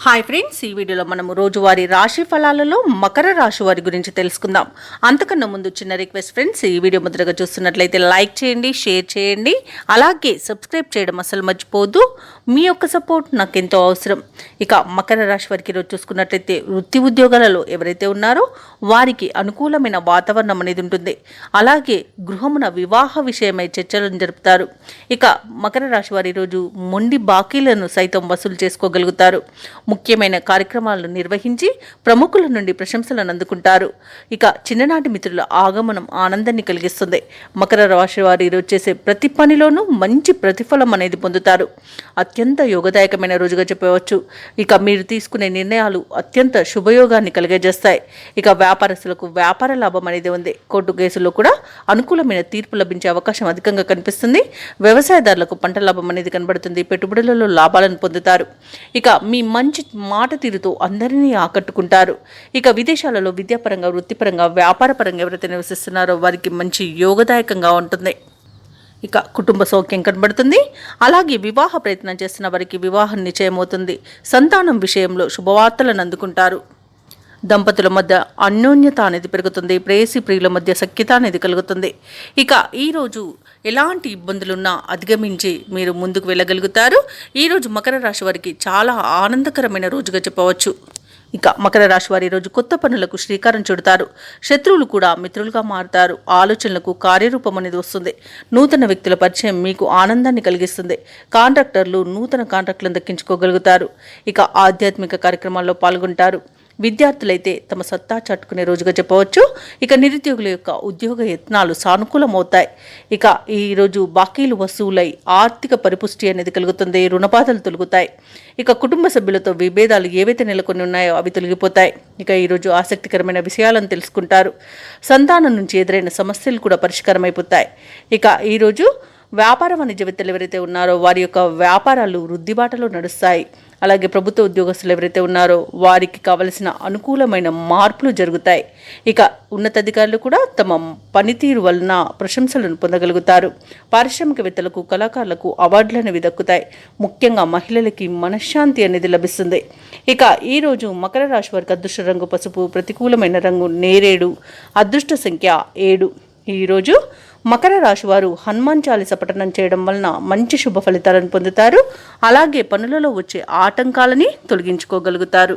Hi friends, ఈ వీడియోలో మనము రోజువారీ రాశి ఫలాలలో మకర రాశి వారి గురించి తెలుసుకుందాం. అంతకన్నా ముందు చిన్న రిక్వెస్ట్ ఫ్రెండ్స్, ఈ వీడియో ముద్రగా చూస్తున్నట్లయితే లైక్ చేయండి, షేర్ చేయండి, అలాగే సబ్స్క్రైబ్ చేయడం అసలు మర్చిపోవద్దు. మీ యొక్క సపోర్ట్ నాకు ఎంతో అవసరం. ఇక మకర రాశి వారికి ఈరోజు చూసుకున్నట్లయితే వృత్తి ఉద్యోగాలలో ఎవరైతే ఉన్నారో వారికి అనుకూలమైన వాతావరణం అనేది ఉంటుంది. అలాగే గృహమున వివాహ విషయమై చర్చలను జరుపుతారు. ఇక మకర రాశి వారి ఈరోజు మొండి బాకీలను సైతం వసూలు చేసుకోగలుగుతారు. ముఖ్యమైన కార్యక్రమాలను నిర్వహించి ప్రముఖుల నుండి ప్రశంసలను అందుకుంటారు. ఇక చిన్ననాటి మిత్రుల ఆగమనం ఆనందాన్ని కలిగిస్తుంది. మకర రాశి వారు ఈరోజు చేసే ప్రతి పనిలోనూ మంచి ప్రతిఫలం అనేది పొందుతారు. అత్యంత యోగదాయకమైన రోజుగా చెప్పవచ్చు. ఇక మీరు తీసుకునే నిర్ణయాలు అత్యంత శుభయోగాన్ని కలిగజేస్తాయి. ఇక వ్యాపారస్తులకు వ్యాపార లాభం అనేది ఉంది. కోర్టు కేసుల్లో కూడా అనుకూలమైన తీర్పు లభించే అవకాశం అధికంగా కనిపిస్తుంది. వ్యవసాయదారులకు పంట లాభం అనేది కనబడుతుంది. పెట్టుబడులలో లాభాలను పొందుతారు. ఇక మీ మంచి మాట తీరుతో అందరినీ ఆకట్టుకుంటారు. ఇక విదేశాలలో విద్యాపరంగా, వృత్తిపరంగా, వ్యాపారపరంగా ఎవరైతే నివసిస్తున్నారో వారికి మంచి యోగదాయకంగా ఉంటుంది. ఇక కుటుంబ సౌఖ్యం కనబడుతుంది. అలాగే వివాహ ప్రయత్నం చేస్తున్న వారికి వివాహం నిశ్చయమవుతుంది. సంతానం విషయంలో శుభవార్తలను అందుకుంటారు. దంపతుల మధ్య అన్యోన్యత అనేది పెరుగుతుంది. ప్రేయసి ప్రియుల మధ్య సఖ్యత అనేది కలుగుతుంది. ఇక ఈరోజు ఎలాంటి ఇబ్బందులున్నా అధిగమించి మీరు ముందుకు వెళ్ళగలుగుతారు. ఈరోజు మకర రాశి వారికి చాలా ఆనందకరమైన రోజుగా చెప్పవచ్చు. ఇక మకర రాశి వారి ఈరోజు కొత్త పనులకు శ్రీకారం చుడతారు. శత్రువులు కూడా మిత్రులుగా మారుతారు. ఆలోచనలకు కార్యరూపం అనేది వస్తుంది. నూతన వ్యక్తుల పరిచయం మీకు ఆనందాన్ని కలిగిస్తుంది. కాంట్రాక్టర్లు నూతన కాంట్రాక్టులను దక్కించుకోగలుగుతారు. ఇక ఆధ్యాత్మిక కార్యక్రమాల్లో పాల్గొంటారు. విద్యార్థులైతే తమ సత్తా చాటుకునే రోజుగా చెప్పవచ్చు. ఇక నిరుద్యోగుల యొక్క ఉద్యోగ యత్నాలు సానుకూలమవుతాయి. ఇక ఈరోజు బాకీలు వసూలై ఆర్థిక పరిపుష్టి అనేది కలుగుతుంది. రుణబాధలు తొలగుతాయి. ఇక కుటుంబ సభ్యులతో విభేదాలు ఏవైతే నెలకొని ఉన్నాయో అవి తొలగిపోతాయి. ఇక ఈరోజు ఆసక్తికరమైన విషయాలను తెలుసుకుంటారు. సంతానం నుంచి ఎదురైన సమస్యలు కూడా పరిష్కారం అయిపోతాయి. ఇక ఈరోజు వ్యాపార వాణిజ్యవేత్తలు ఎవరైతే ఉన్నారో వారి యొక్క వ్యాపారాలు వృద్ధిబాటలో నడుస్తాయి. అలాగే ప్రభుత్వ ఉద్యోగస్తులు ఎవరైతే ఉన్నారో వారికి కావలసిన అనుకూలమైన మార్పులు జరుగుతాయి. ఇక ఉన్నతాధికారులు కూడా తమ పనితీరు వలన ప్రశంసలను పొందగలుగుతారు. పారిశ్రామికవేత్తలకు, కళాకారులకు అవార్డులు అనేవి దక్కుతాయి. ముఖ్యంగా మహిళలకి మనశ్శాంతి అనేది లభిస్తుంది. ఇక ఈరోజు మకర రాశి వారికి అదృష్ట రంగు పసుపు, ప్రతికూలమైన రంగు నేరేడు, అదృష్ట సంఖ్య 7. ఈరోజు మకర రాశి వారు హనుమాన్ చాలీస పఠనం చేయడం వలన మంచి శుభ ఫలితాలను పొందుతారు. అలాగే పనులలో వచ్చే ఆటంకాలని తొలగించుకోగలుగుతారు.